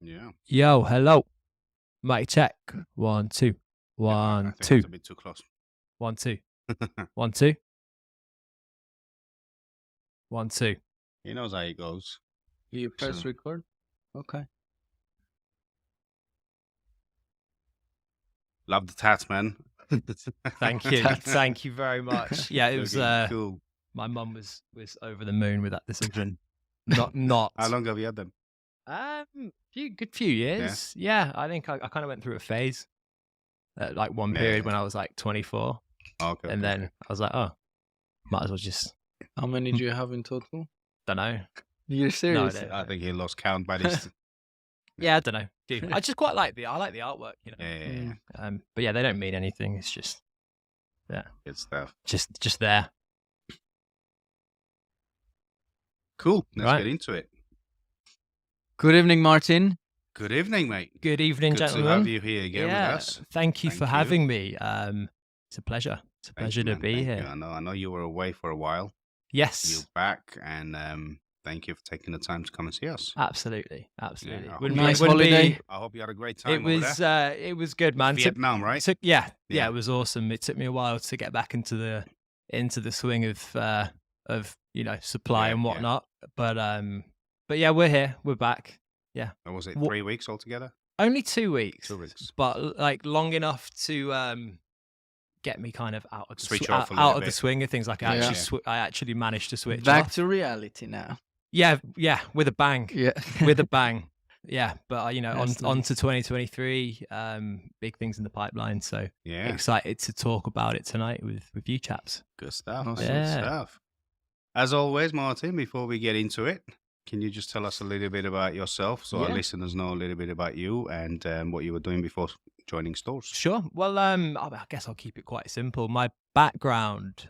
Yeah. Yo, hello. Mic check. 1, 2. I 1, think 2. that's a bit too close. 1, 2. 1, 2. 1, 2. He knows how it goes. You press So- record? Okay. Love the tats, man. Thank you. Thank you very much. Yeah, it was Looking cool. my mum was over the moon with that decision. Not How long have you had them? good few years. Yeah, I think I kind of went through a phase. Like one period when I was like 24. Okay. And then I was like, oh, might as well just, How many do you have in total? don't know. You're serious? No. I think he lost count by this. Yeah, I don't know. Dude, I just quite like the artwork, you know. Yeah. But yeah, they don't mean anything. It's just, Good stuff. just there. Cool. Let's Right. get into it. Good evening, Martyn. Good evening, mate. Good evening, Good gentlemen. to have you here again Yeah, with us. thank you Thank for you. having me. It's a pleasure. It's a Thank pleasure you, to man. be Thank here. you. I know you were away for a while. Yes, You're back, and thank you for taking the time to come and see us. absolutely. Yeah, I hope Nice you- holiday. I hope you had a great time It was it was good, man. Vietnam, right? Yeah, Yeah. it was awesome. It took me a while to get back into the swing of supply Yeah, and yeah. whatnot. But yeah, we're here. We're back. Or was it Wha- 3 weeks altogether? Only 2 weeks. 2 weeks. But like long enough to get me kind of out of the Switch sw- off a out little of the bit. swing of things. Like Yeah. I actually managed to switch Back off. to reality now. Yeah, with a bang. Yeah. With a bang. Yeah, but That's on nice. to 2023. Big things in the pipeline. So Yeah. excited to talk about it tonight with you chaps. Good stuff. Awesome. Good Yeah. stuff. As always, Martyn, before we get into it, can you just tell us a little bit about yourself so our Yeah. listeners know a little bit about you and what you were doing before joining stores? Sure. Well, I guess I'll keep it quite simple. My background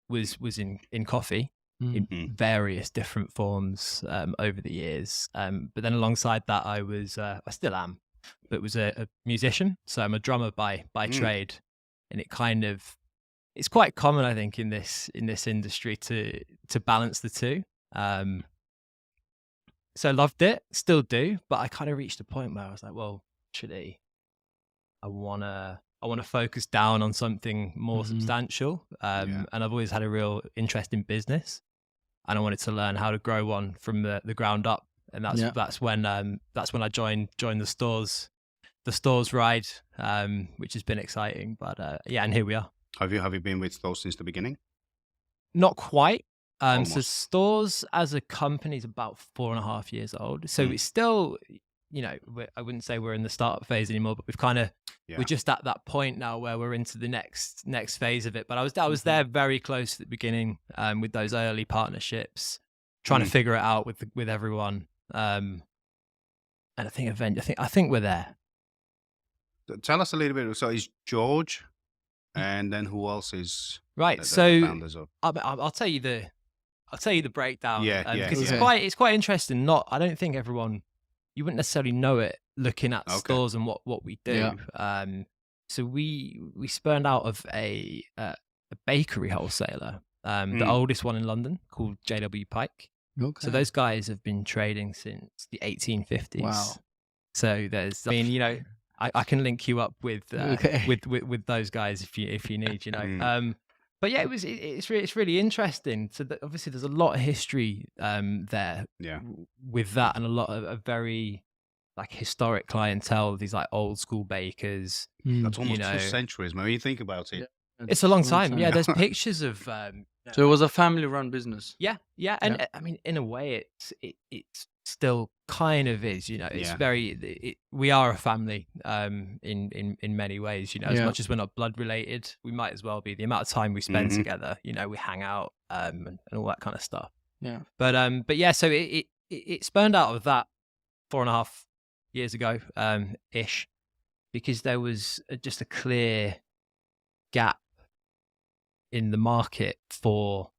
was in coffee in Mhm. various different forms over the years. But then alongside that, I still am, but was a musician. So I'm a drummer by trade, and it's quite common, I think, in this industry to balance the two. So I loved it, still do, but I kind of reached a point where I was like, well, actually, I wanna focus down on something more Mhm. substantial. Yeah. And I've always had a real interest in business, and I wanted to learn how to grow one from the ground up. And that's when I joined the stores ride, which has been exciting. But yeah, and here we are. Have you been with stores since the beginning? Not quite. So Almost. stores as a company is about 4.5 years old. So it's still, I wouldn't say we're in the startup phase anymore, but we're just at that point now where we're into the next phase of it. But I was there very close at the beginning with those early partnerships, trying to figure it out with everyone. And I think we're there. Tell us a little bit. So it's George, and then who else is Right. the So founders of? I'll tell you the breakdown. Yeah, because yeah. it's quite interesting. I don't think everyone, you wouldn't necessarily know it looking at Okay. stores and what we do. Yeah. So we spurned out of a bakery wholesaler, the oldest one in London, called JW Pike. Okay. So those guys have been trading since the 1850s. Wow. So I can link you up with Okay. with those guys if you need, But yeah, it's really interesting. So obviously there's a lot of history there Yeah. with that, and a lot of a very like historic clientele. These like old school bakers. That's almost 2 know- centuries, man. When you think about it. It's a long time. Yeah, there's pictures of. So it was a family-run business. Yeah, and I mean, in a way, it's still kind of is. It's Yeah. very. We are a family. In many ways, as Yeah. much as we're not blood related, we might as well be. The amount of time we spend Mhm. together, we hang out, and all that kind of stuff. Yeah. But yeah, so it spurned out of that 4.5 years ago, ish, because there was just a clear gap in the market for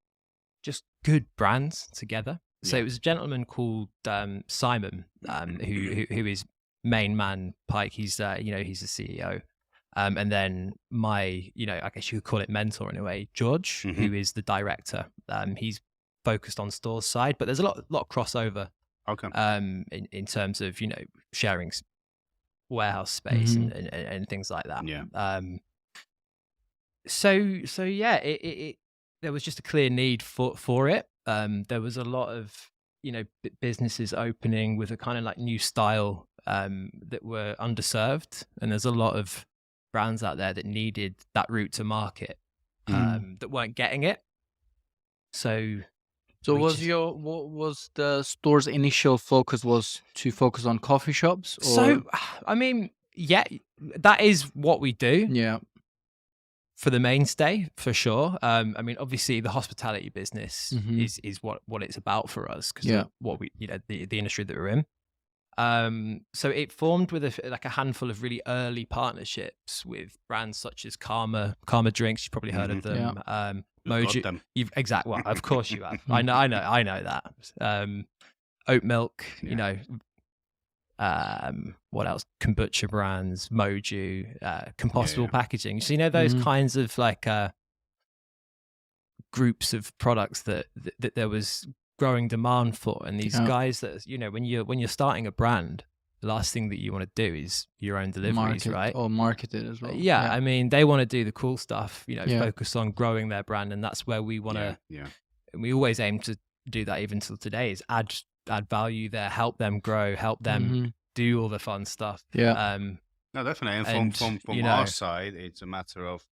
just good brands together. So Yeah. it was a gentleman called Simon, who is main man Pike. He's he's the CEO. And then my, I guess you could call it mentor in a way, George, who is the director. He's focused on stores side, but there's a lot of crossover Okay. In terms of, sharing warehouse space Mhm. and things like that. Yeah. So yeah, it there was just a clear need for it. There was a lot of businesses opening with a kind of like new style that were underserved, and there's a lot of brands out there that needed that route to market that weren't getting it. So So we was just- what was the store's initial focus was to focus on coffee shops? Or? So I mean, yeah, that is what we do. Yeah. For the mainstay, for sure. I mean, obviously, the hospitality business Mhm. is what it's about for us because Yeah. what we the industry that we're in. So it formed with a handful of really early partnerships with brands such as Karma Drinks. You've probably heard of them. We've got Moju. them. You've exactly. Well, of course you have. I know that. Oat milk. Yeah. What else? Kombucha brands, Moju, compostable yeah. packaging. So those Mhm. kinds of like groups of products that there was growing demand for, and these Yeah. guys that when you're starting a brand, the last thing that you want to do is your own deliveries, right? Or market it as well. Yeah, I mean they want to do the cool stuff, Yeah. focus on growing their brand, and that's where we want to. Yeah. And we always aim to do that even till today is add value there, help them grow, help them Mhm. do all the fun stuff. Yeah. No, definitely. And, from our side, it's a matter of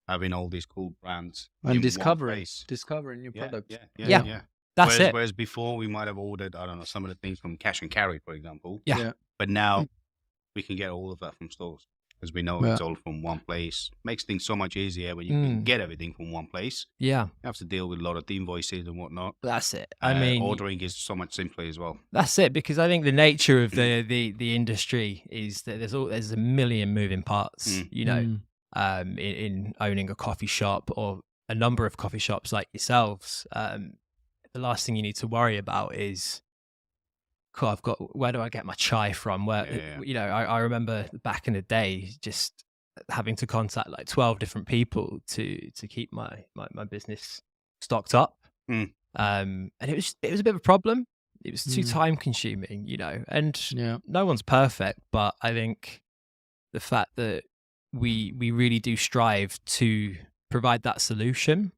having all these cool brands in And one discovering new Yeah, products. yeah. That's it. Whereas before we might have ordered, I don't know, some of the things from cash and carry, for example. Yeah. Yeah. But now we can get all of that from stores because we know it's all from one place. Makes things so much easier when you can get everything from one place. Yeah, You have to deal with a lot of invoices and whatnot. that's it. I mean, ordering is so much simpler as well. that's it, because I think the nature of the industry is that there's a million moving parts. Mm. In owning a coffee shop or a number of coffee shops like yourselves. The last thing you need to worry about is, cool, where do I get my chai from? Where I remember back in the day just having to contact like 12 different people to keep my business stocked up. And it was a bit of a problem. It was too time consuming, and no one's perfect, but I think the fact that we really do strive to provide that solution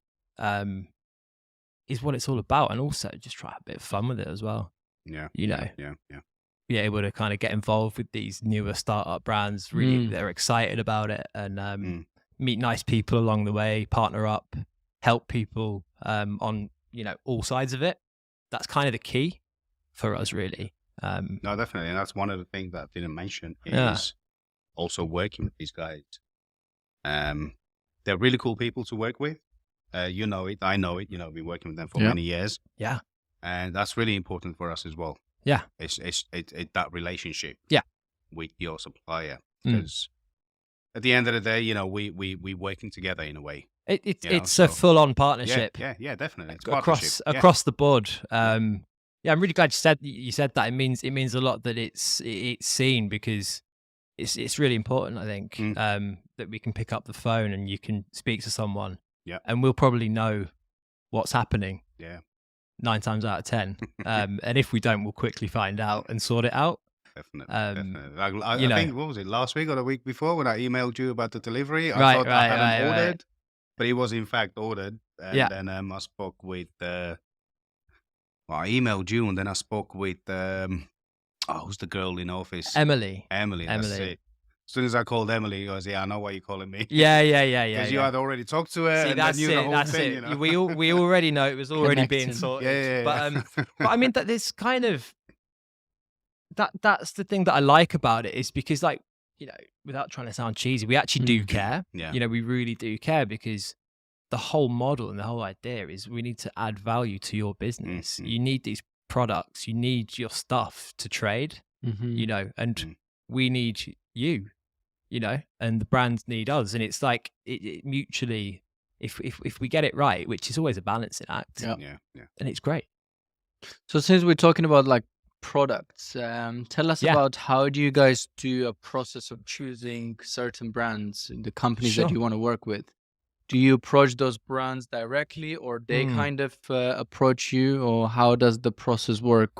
is what it's all about, and also just try a bit of fun with it as well. Yeah. Yeah. Be able to kind of get involved with these newer startup brands. Really, they're excited about it, and meet nice people along the way, partner up, help people on all sides of it. That's kind of the key for us, really. No, definitely, and that's one of the things that I didn't mention is also working with these guys. They're really cool people to work with. You know it, I know it. I've been working with them for many years. Yeah, and that's really important for us as well. Yeah, it's that relationship. Yeah, with your supplier, because at the end of the day, we working together in a way. It's a full-on partnership. Yeah, definitely. It's across the board. I'm really glad you said that. It means a lot that it's seen, because it's really important, I think, that we can pick up the phone and you can speak to someone, and we'll probably know what's happening. 9 times out of 10, and if we don't, we'll quickly find out and sort it out. Definitely. I think, what was it, last week or the week before, when I emailed you about the delivery? I thought I hadn't ordered, but it was in fact ordered. And then I spoke with, I emailed you, and then I spoke with, who's the girl in office? Emily. That's it. As soon as I called Emily, he goes, "Yeah, I know why you're calling me." Yeah. Because you had already talked to her. See, and that's knew it. the whole That's thing, it. We already know it was already being sorted. Yeah. But I mean, that this kind of that's the thing that I like about it, is because, like, without trying to sound cheesy, we actually do care. Yeah. We really do care, because the whole model and the whole idea is we need to add value to your business. You need these products. You need your stuff to trade. And we need you. And the brands need us, and it's like it mutually. If we get it right, which is always a balancing act, yeah, and it's great. So since we're talking about like products, tell us about how do you guys do a process of choosing certain brands in the companies that you want to work with? Do you approach those brands directly, or they kind of approach you, or how does the process work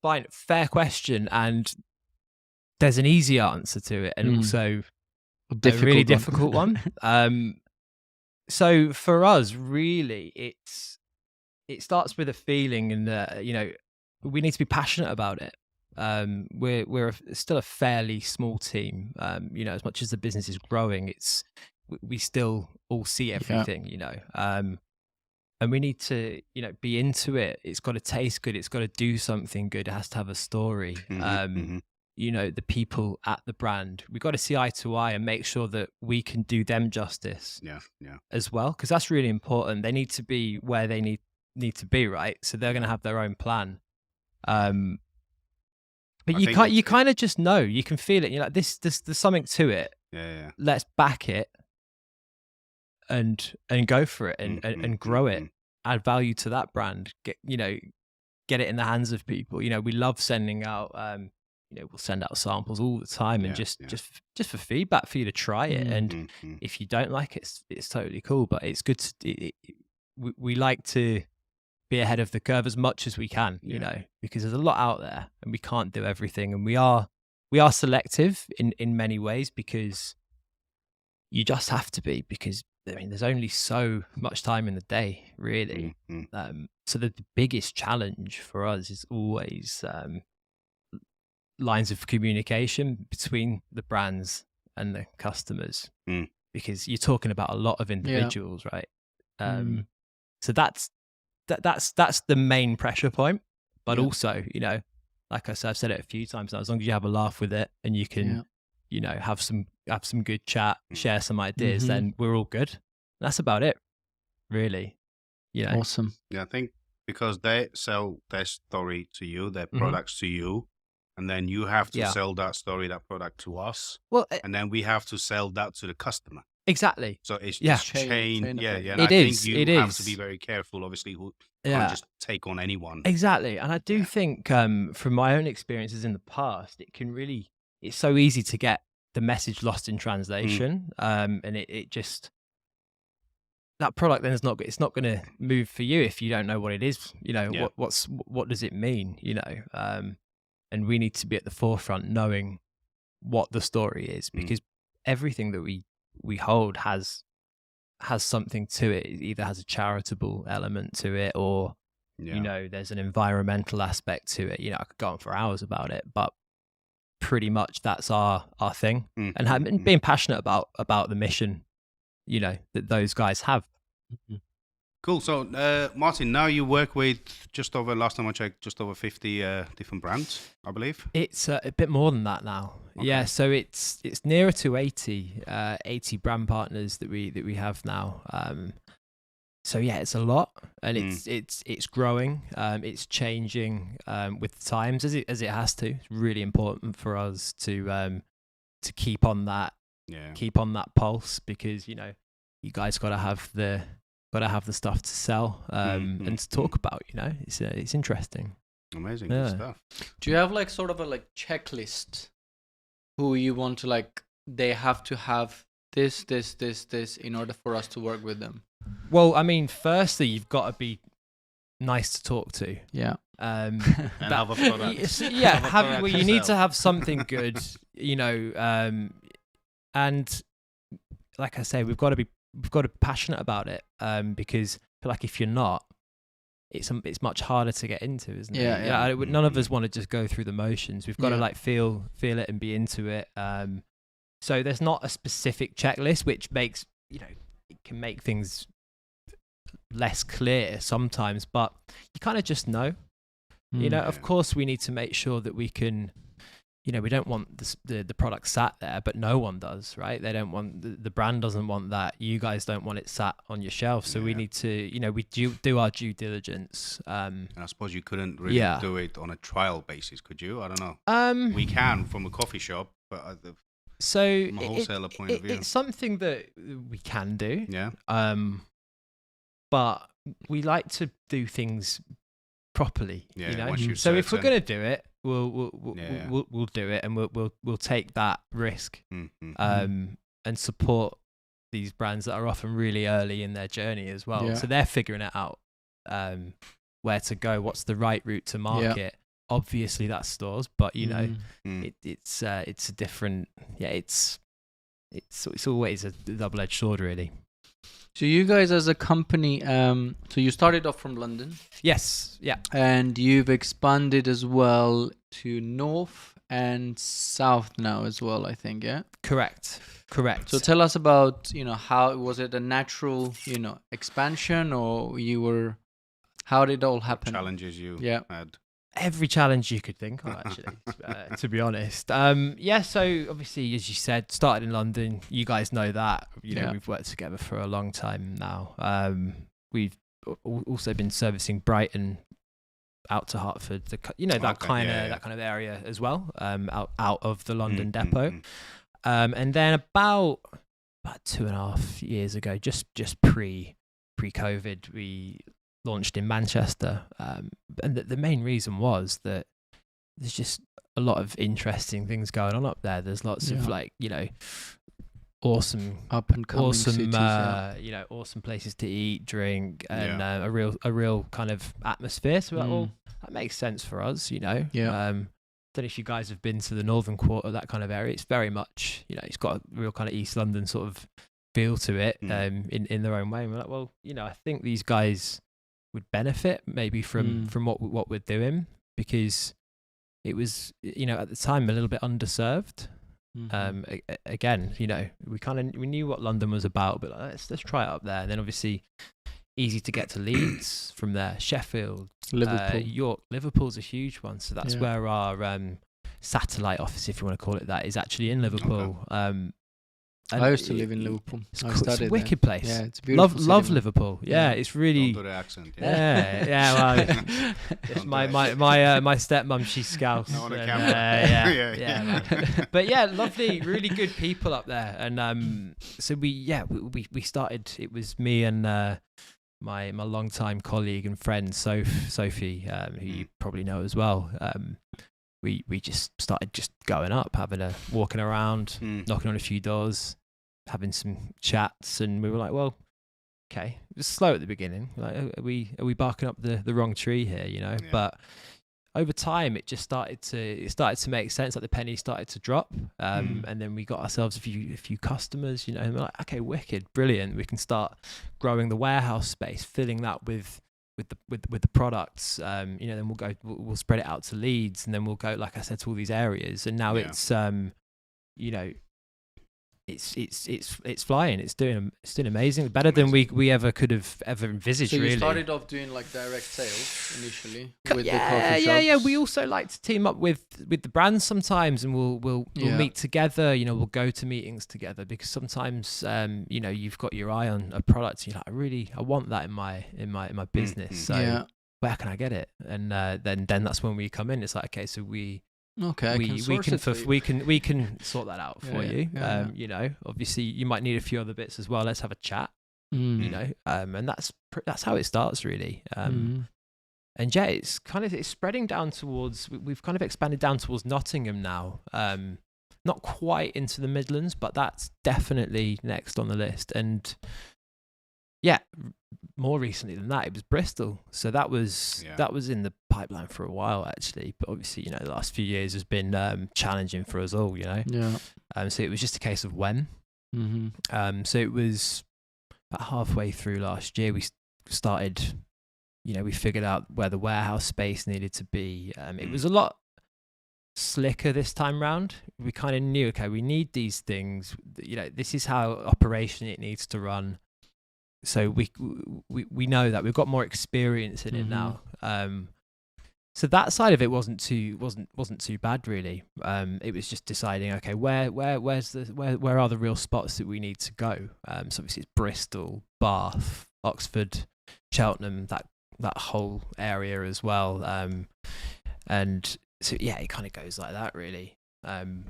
fine, fair question, and there's an easy answer to it, and also a really difficult one. So for us, really, it starts with a feeling, and you know, we need to be passionate about it. We're still a fairly small team. You know, as much as the business is growing, we still all see everything. You know, and we need to, you know, be into it. It's got to taste good. It's got to do something good. It has to have a story. You know, the people at the brand, we've got to see eye to eye and make sure that we can do them justice. As well, because that's really important. They need to be where they need to be, right? So they're going to have their own plan. But you kind of just know, you can feel it. You're like, there's something to it. Let's back it and go for it and grow it. Add value to that brand. Get it in the hands of people. You know, we love sending out. You know, we'll send out samples all the time, and just for feedback, for you to try it. And if you don't like it, it's totally cool. But it's good we like to be ahead of the curve as much as we can, you know, because there's a lot out there and we can't do everything. And we are selective in many ways, because you just have to be, because I mean, there's only so much time in the day, really. So the biggest challenge for us is always lines of communication between the brands and the customers, because you're talking about a lot of individuals, right? So that's the main pressure point. But also, you know, like I said, I've said it a few times now, as long as you have a laugh with it and you can, you know, have some good chat, share some ideas, then we're all good. That's about it, really. You know? Awesome. Yeah, I think because they sell their story to you, their products to you, and then you have to sell that story, that product to us. Well, and then we have to sell that to the customer. Exactly. So it's chain. And it I is. think you have to be very careful, obviously, who can't just take on anyone. Exactly. And I do think from my own experiences in the past, it's so easy to get the message lost in translation. And it just, that product then it's not going to move for you if you don't know what it is. You know, what does it mean? You know, and we need to be at the forefront knowing what the story is, because everything that we hold has something to it. It either has a charitable element to it, or you know, there's an environmental aspect to it. You know, I could go on for hours about it, but pretty much that's our thing. And being passionate about the mission, you know, that those guys have. Cool. So, Martyn, now you work with last time I checked, just over 50 different brands, I believe. It's a bit more than that now. Okay. Yeah, so it's nearer to 80 brand partners that we have now. So yeah, it's a lot, and it's growing. It's changing with the times as it has to. It's really important for us to keep on that pulse, because you know, you guys got to have the stuff to sell and to talk about. You know, it's interesting. Amazing good stuff. Do you have like sort of a like checklist who you want to, like, they have to have this in order for us to work with them? Well, I mean, firstly, you've got to be nice to talk to. Yeah. And have a product. Yeah, you need to have something good, you know, and like I say, we've got to be passionate about it, because I feel like if you're not, it's much harder to get into, isn't it? Yeah. None of us want to just go through the motions. We've got to like feel it and be into it. So there's not a specific checklist, which makes, you know, it can make things less clear sometimes, but you kind of just know. You know, of course we need to make sure that we can, you know, we don't want the product sat there, but no one does, right? They don't want, the brand doesn't want that. You guys don't want it sat on your shelf. So we need to, you know, we do our due diligence. And I suppose you couldn't really do it on a trial basis, could you? I don't know. We can from a coffee shop, but from a wholesaler point of view, it's something that we can do. Yeah. But we like to do things properly. Yeah. You know? So if we're gonna do it, we'll do it, and we'll take that risk, and support these brands that are often really early in their journey as well. So they're figuring it out, where to go, what's the right route to market. obviously that's stores, but you know, it's a different. Yeah, it's always a double-edged sword, really. So you guys as a company, so you started off from London. Yes. Yeah. And you've expanded as well to north and south now as well, I think, yeah? Correct. So tell us about, how was it a natural, expansion, or how did it all happen? What challenges you had? Every challenge you could think of, actually, to be honest. So obviously, as you said, started in London. You guys know that. We've worked together for a long time now. We've also been servicing Brighton out to Hertford, that kind of area as well, out of the London depot. And then about 2.5 years ago, just pre-COVID, we launched in Manchester, and the main reason was that there's just a lot of interesting things going on up there. There's lots of awesome up and coming cities, awesome places to eat, drink, and a real kind of atmosphere. So well, that makes sense for us, Don't know if you guys have been to the northern quarter, that kind of area. It's very much, it's got a real kind of East London sort of feel to it, in their own way. And we're like, well, I think these guys would benefit maybe from what we're doing, because it was, at the time a little bit underserved. Again, we knew what London was about, but let's try it up there. And then obviously easy to get to Leeds from there, Sheffield, Liverpool, York. Liverpool's a huge one, so that's where our satellite office, if you want to call it that, is actually in Liverpool. Okay. I used to live in Liverpool. It's a wicked place. Yeah, it's beautiful. Love Liverpool. Yeah, it's really. Don't do the accent. Yeah. Well, my stepmom, she's Scouse. On the camera. Yeah. But yeah, lovely, really good people up there. And so we started. It was me and my longtime colleague and friend Sophie, who you probably know as well. We just started just going up, walking around, knocking on a few doors, having some chats, and we were like, well, okay, it was slow at the beginning. Like, are we barking up the wrong tree here, Yeah. But over time, it just started to make sense. Like the pennies started to drop, and then we got ourselves a few customers, and we're like, okay, wicked, brilliant. We can start growing the warehouse space, filling that with the products, then we'll spread it out to Leeds, and then we'll go, like I said, to all these areas. And now it's it's flying. It's doing amazing, better than we ever could have ever envisaged. So you really started off doing like direct sales initially with the coffee shops. Yeah. We also like to team up with the brands sometimes, and we'll meet together. We'll go to meetings together, because sometimes you've got your eye on a product. You're like, I want that in my business. So where can I get it? And then that's when we come in. It's like, okay, so we can sort that out for you. Obviously you might need a few other bits as well. Let's have a chat. And that's how it starts, really. And it's spreading down towards. We've kind of expanded down towards Nottingham now. Not quite into the Midlands, but that's definitely next on the list. And more recently than that, it was Bristol. So that was in the pipeline for a while, actually. But obviously, the last few years has been challenging for us all. So it was just a case of when. So it was about halfway through last year we started. We figured out where the warehouse space needed to be. It was a lot slicker this time round. We kind of knew, okay, we need these things. This is how operationally it needs to run. So we know that we've got more experience in it now. So that side of it wasn't too bad, really. It was just deciding, okay, where are the real spots that we need to go? So obviously it's Bristol, Bath, Oxford, Cheltenham, that whole area as well. And so it kind of goes like that, really. And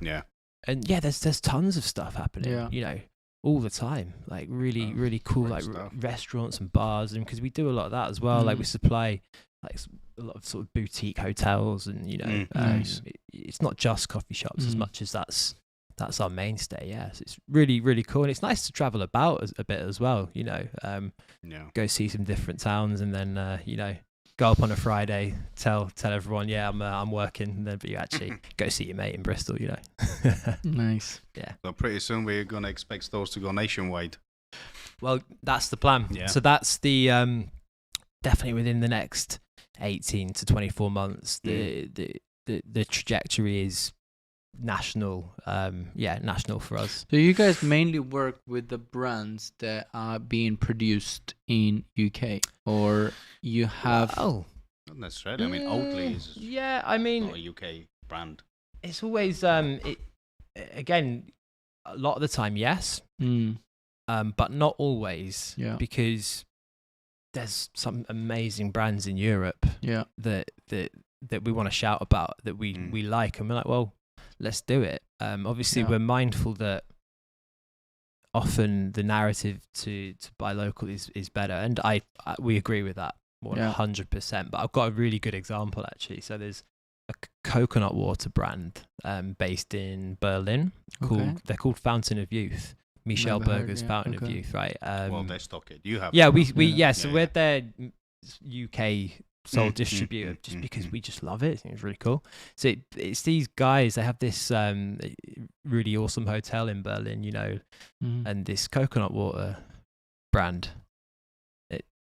there's tons of stuff happening. All the time, like really cool, like restaurants and bars, and because we do a lot of that as well. Like we supply like a lot of sort of boutique hotels, and it's not just coffee shops as much as that's our mainstay. So it's really cool, and it's nice to travel about a bit as well. Go see some different towns, and then go up on a Friday, tell everyone, yeah, I'm working, and then but you actually go see your mate in Bristol, you know. Nice. Yeah. So pretty soon we're gonna expect stores to go nationwide. Well, that's the plan. Yeah. So that's the definitely within the next 18 to 24 months. The trajectory is national. National for us. So you guys mainly work with the brands that are being produced in UK, or you have? Oh, not necessarily. I mean, Oatly is not a UK brand. It's always again, a lot of the time, yes. But not always, because there's some amazing brands in Europe that we want to shout about, that we like, and we're like, well, let's do it. Obviously, we're mindful that often the narrative to buy local is better, and we agree with that 100%. But I've got a really good example actually. So there's a coconut water brand based in Berlin they're called Fountain of Youth. Michel Berger's Fountain of Youth, right? Well, they stock it. You have. So we're their UK sole distributor just because we just love it. I think it's really cool. So it's these guys. They have this really awesome hotel in Berlin, you know, and this coconut water brand.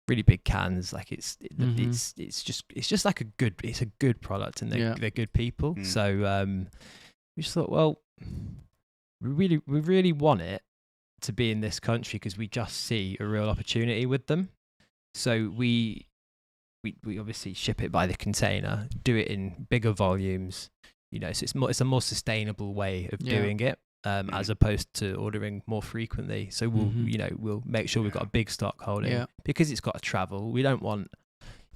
Really big cans, like it's just like a good product, and they're good people. So we just thought, well, we really want it to be in this country because we just see a real opportunity with them. So we obviously ship it by the container, do it in bigger volumes, you know. So it's a more sustainable way of doing it, as opposed to ordering more frequently. So we'll make sure we've got a big stock holding because it's got to travel. We don't want,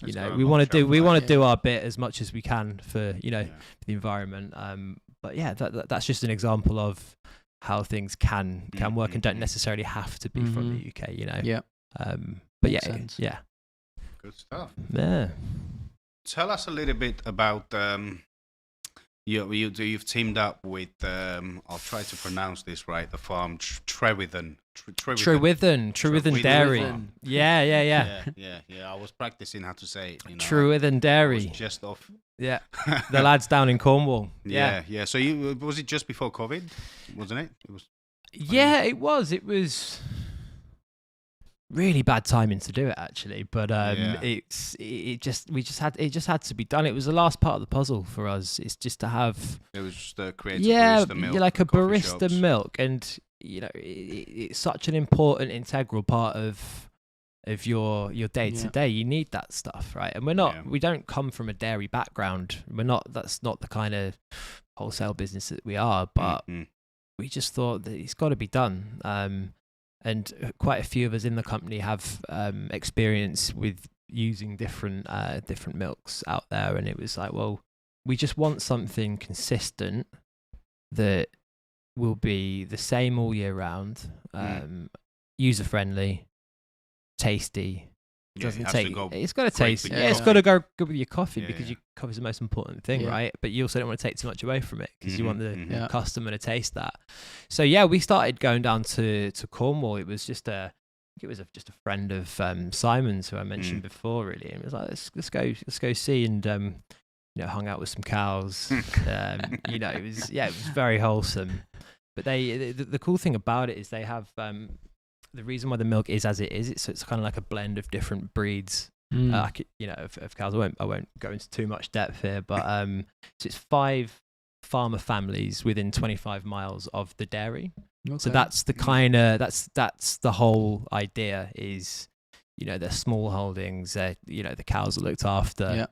we want to do our bit as much as we can for the environment. But yeah, that's just an example of how things can work and don't necessarily have to be from the UK, you know. Yeah. But Makes sense. Good stuff. Yeah. Tell us a little bit about you've teamed up with I'll try to pronounce this right, the farm Trewithen Dairy. Yeah. I was practicing how to say it. Trewithen Dairy. Just off. Yeah. The lads down in Cornwall. Yeah. So was it just before COVID, wasn't it? It was. It was. It was really bad timing to do it actually, but it just had to be done. It was the last part of the puzzle for us. It's just to have. It was just to create barista milk, like a barista milk, and it's such an important integral part of your day to day. You need that stuff, right? And we don't come from a dairy background. That's not the kind of wholesale business that we are, but we just thought that it's got to be done. And quite a few of us in the company have experience with using different milks out there, and it was like, well, we just want something consistent that will be the same all year round, user friendly, tasty. It's got to taste. It's got to go good with your coffee because your coffee's the most important thing, right? But you also don't want to take too much away from it because you want the customer to taste that. So we started going down to Cornwall. It was just a friend of Simon's who I mentioned before, really, and it was like let's go see, and hung out with some cows. It was very wholesome. But the cool thing about it is they have. The reason why the milk is as it is, it's kind of like a blend of different breeds, of cows. I won't go into too much depth here, but so it's 5 farmer families within 25 miles of the dairy. Okay. So that's the kind of that's the whole idea is, they're small holdings. The cows are looked after,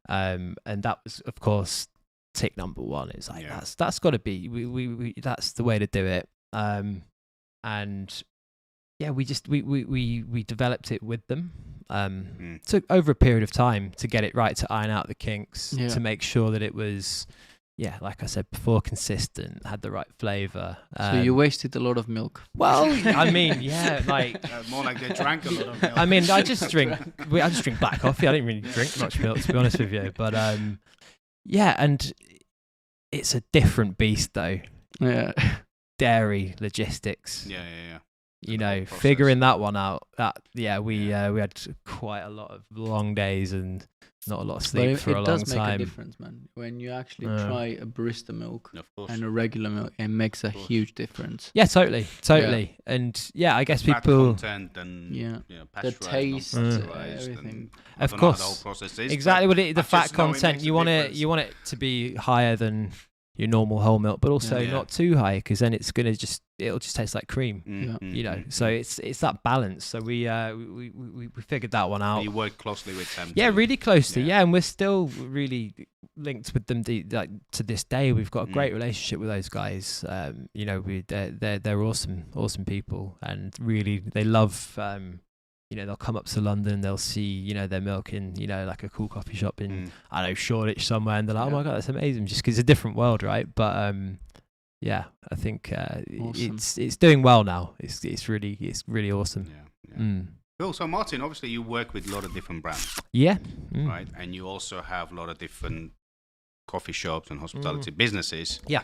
and that was of course tick number 1. It's like that's got to be we that's the way to do it, and. Yeah, we developed it with them. Took over a period of time to get it right, to iron out the kinks, to make sure that it was, like I said before, consistent, had the right flavour. So you wasted a lot of milk. Well, I mean, more like they drank a lot of milk. I mean, I just drink black coffee. I didn't really drink much milk, to be honest with you. But and it's a different beast though. Yeah. Dairy logistics. Yeah. you know, figuring that one out. We had quite a lot of long days and not a lot of sleep for a long time. It does make a difference, man. When you actually try a barista milk and a regular milk, it makes a huge difference. Yeah, totally. Yeah. And I guess fat people content and the taste, everything. Of course, exactly. The fat content, you want it to be higher than your normal whole milk, but also not too high, because then it'll just taste like cream. You know, so it's that balance. So we figured that one out. You work closely with them. Yeah, really closely. And we're still really linked with them. Like to this day, we've got a great relationship with those guys. You know, they're awesome people, and really they love. You know, they'll come up to London, they'll see, you know, their milk in, you know, like a cool coffee shop in, I don't know, Shoreditch somewhere, and they're like, oh my God, that's amazing, just because it's a different world, right? But I think awesome. It's doing well now. It's really awesome. Cool. So Martyn, obviously you work with a lot of different brands. Yeah. Right, and you also have a lot of different coffee shops and hospitality businesses. Yeah.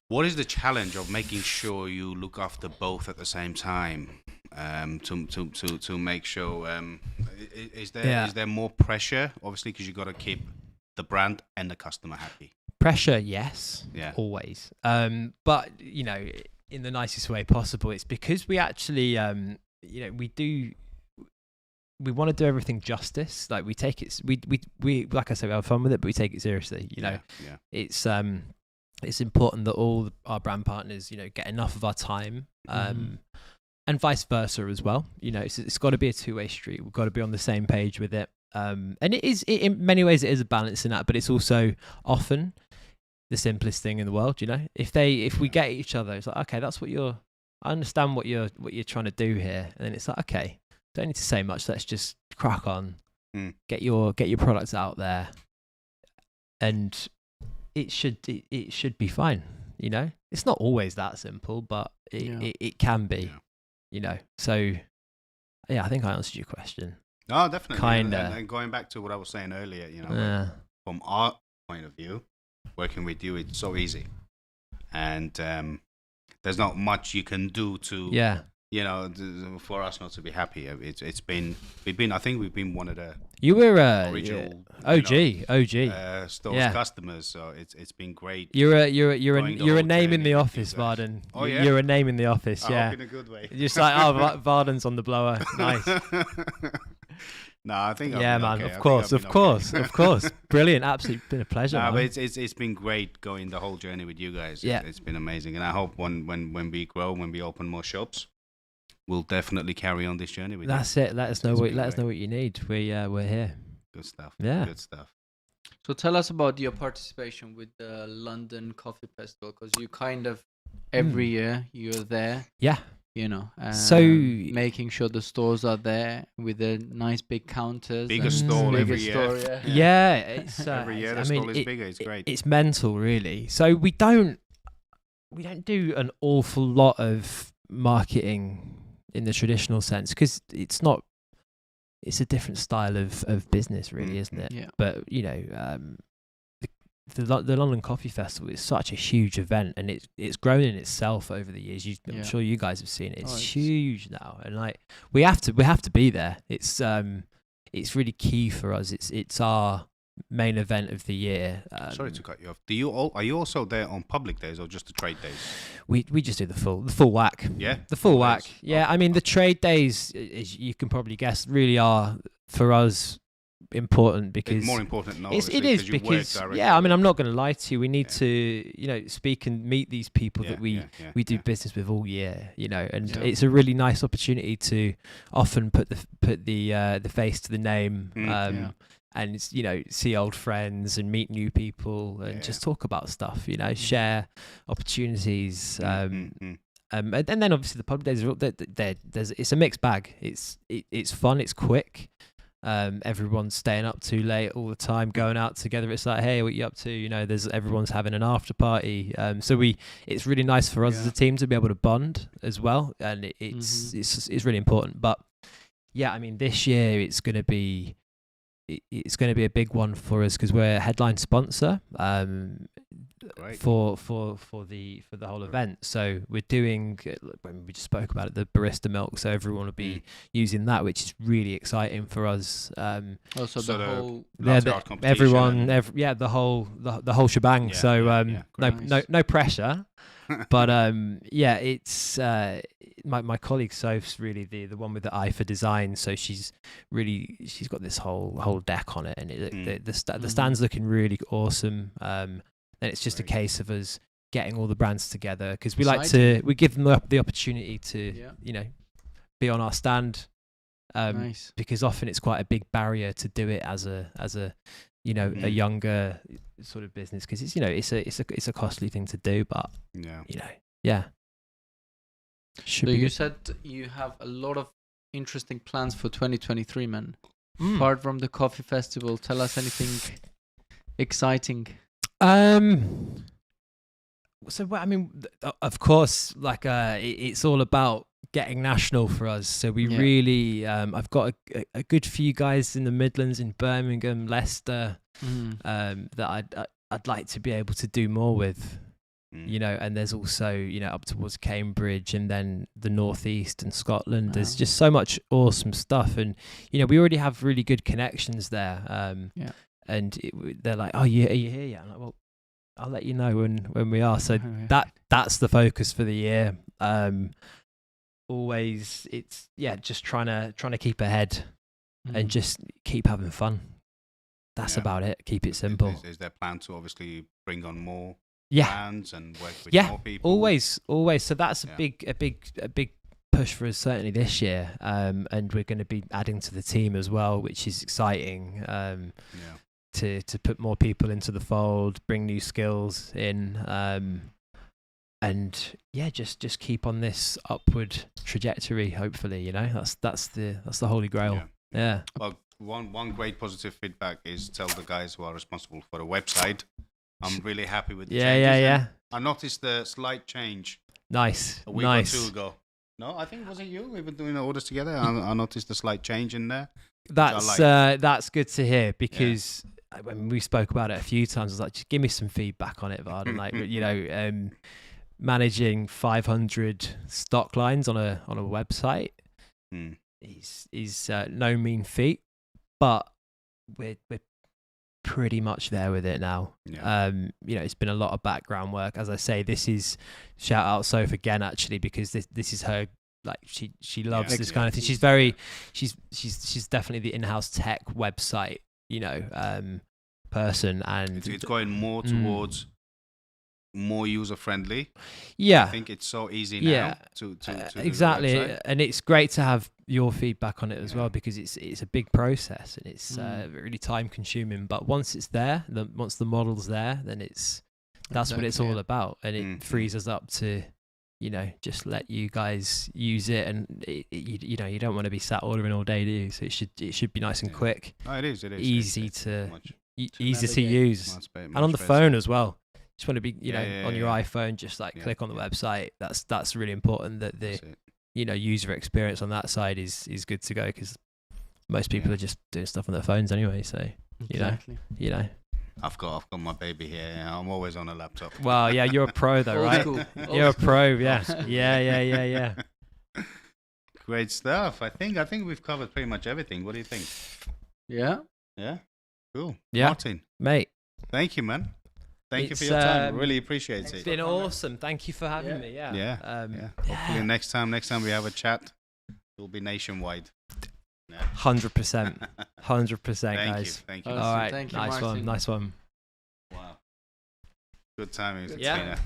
What is the challenge of making sure you look after both at the same time? To make sure is there more pressure, obviously, because you got to keep the brand and the customer happy? Pressure, yes, always, but you know, in the nicest way possible. It's because we actually you know, we want to do everything justice. Like we take it, we like I said, we have fun with it, but we take it seriously, you know. It's important that all our brand partners, you know, get enough of our time, and vice versa as well. You know, it's got to be a two-way street. We've got to be on the same page with it. And in many ways, it is a balance in that, but it's also often the simplest thing in the world. You know, if we get each other, it's like, okay, I understand what you're trying to do here, and then it's like, okay, don't need to say much. Let's just crack on, get your products out there, and it should be fine. You know, it's not always that simple, but it can be. You know, so I think I answered your question. No, definitely. Kinda. And going back to what I was saying earlier, you know, from our point of view, working with you, it's so easy, and there's not much you can do to, you know, for us not to be happy. I think we've been one of the original OG stores customers, so it's been great. You're a name in the office, Martyn. Oh yeah, you're a name in the office. I hope in a good way. Just like, oh, Varden's on the blower. Nice. No, I think man. Okay. Of course. Brilliant. Absolutely been a pleasure. No, but it's been great going the whole journey with you guys. Yeah, it's been amazing, and I hope when we grow, when we open more shops, we'll definitely carry on this journey with you. That's it. Let us know what you need. We're here. Good stuff. Yeah. Good stuff. So tell us about your participation with the London Coffee Festival, because you kind of every year you're there. Yeah. You know, so making sure the stores are there with the nice big counters. Bigger store every year. Yeah, it's every year the store is bigger. It's great. It's mental, really. So we don't do an awful lot of marketing in the traditional sense, because it's a different style of business, really, isn't it? Yeah. But you know, the London Coffee Festival is such a huge event, and it's grown in itself over the years. I'm sure you guys have seen it. It's huge now, and like we have to be there. It's really key for us. It's our main event of the year. Sorry to cut you off. Are you also there on public days or just the trade days? We just do the full whack. Yeah, the full whack. Yeah, I mean the trade days, as you can probably guess, really are for us important, because it's more important now. It is because I mean, I'm not going to lie to you. We need to, you know, speak and meet these people that we do business with all year, you know, and it's a really nice opportunity to often put the face to the name, and it's, you know, see old friends and meet new people and just talk about stuff, you know, share opportunities. And then obviously the pub days it's a mixed bag. It's fun, it's quick. Everyone's staying up too late all the time, going out together. It's like, hey, what you up to? You know, everyone's having an after party. So it's really nice for us as a team to be able to bond as well, and it's really important. But yeah, I mean, this year it's going to be it's going to be a big one for us because we're a headline sponsor for the whole event. So we're doing, when we just spoke about it, the barista milk. So everyone will be using that, which is really exciting for us. Also the whole everyone, the whole shebang. Yeah, so no pressure. But it's my colleague Soph's really the one with the eye for design. So she's got this whole deck on it, and the stand's looking really awesome. And it's just a case of us getting all the brands together because we we give them the opportunity to be on our stand. Because often it's quite a big barrier to do it as a a younger sort of business because it's a costly thing to do, but So you said you have a lot of interesting plans for 2023, man. Apart from the coffee festival, tell us anything exciting. So I mean, of course, it's all about getting national for us. So we really, I've got a good few guys in the Midlands, in Birmingham, Leicester, that I'd like to be able to do more with. And there's also up towards Cambridge and then the Northeast and Scotland. There's just so much awesome stuff, and we already have really good connections there. And they're like, "Oh, are you here yet?" I'm like, "Well, I'll let you know when we are." So that's the focus for the year. Always, it's just trying to keep ahead and just keep having fun. That's about it. Keep it simple. Is there plan to obviously bring on more brands and work with more people? Always. So that's a big push for us certainly this year. And we're going to be adding to the team as well, which is exciting. To put more people into the fold, bring new skills in, and just keep on this upward trajectory. Hopefully, that's the holy grail. Yeah. Well, one great positive feedback is tell the guys who are responsible for the website. I'm really happy with the changes. Yeah. I noticed the slight change. Nice. A week or two ago. No, I think was it you? We were doing the orders together. I noticed the slight change in there. That's good to hear because. When we spoke about it a few times, I was like, just give me some feedback on it, Varden. Managing 500 stock lines on a website is no mean feat, but we're pretty much there with it now. It's been a lot of background work. As I say, this is shout out Soph again actually because this is her. Like she loves this kind of thing. She's definitely the in-house tech website person, and it's going more towards more user friendly. I think it's so easy now to exactly, and it's great to have your feedback on it as well because it's a big process and it's really time consuming, but once it's there, once the model's there, then that's what it's all about, and it frees us up to just let you guys use it, and you don't want to be sat ordering all day, do you? So it should be nice and quick. Oh, it is easy to use, and on the phone as well. Just want to be on your iPhone, just click on the website. That's really important that the user experience on that side is good to go because most people are just doing stuff on their phones anyway. So I've got my baby here. I'm always on a laptop. Well, yeah, you're a pro though, right? You're a pro, yeah. Great stuff. I think we've covered pretty much everything. What do you think? Yeah. Cool. Yeah, Martyn, mate. Thank you, man. Thank you for your time. Really appreciate it. It's been awesome. Thank you for having me. Hopefully next time we have a chat, it will be nationwide. 100%, 100%, guys. Thank you. All right, Thank you, nice Martyn. one. Wow. Good timing. Yeah.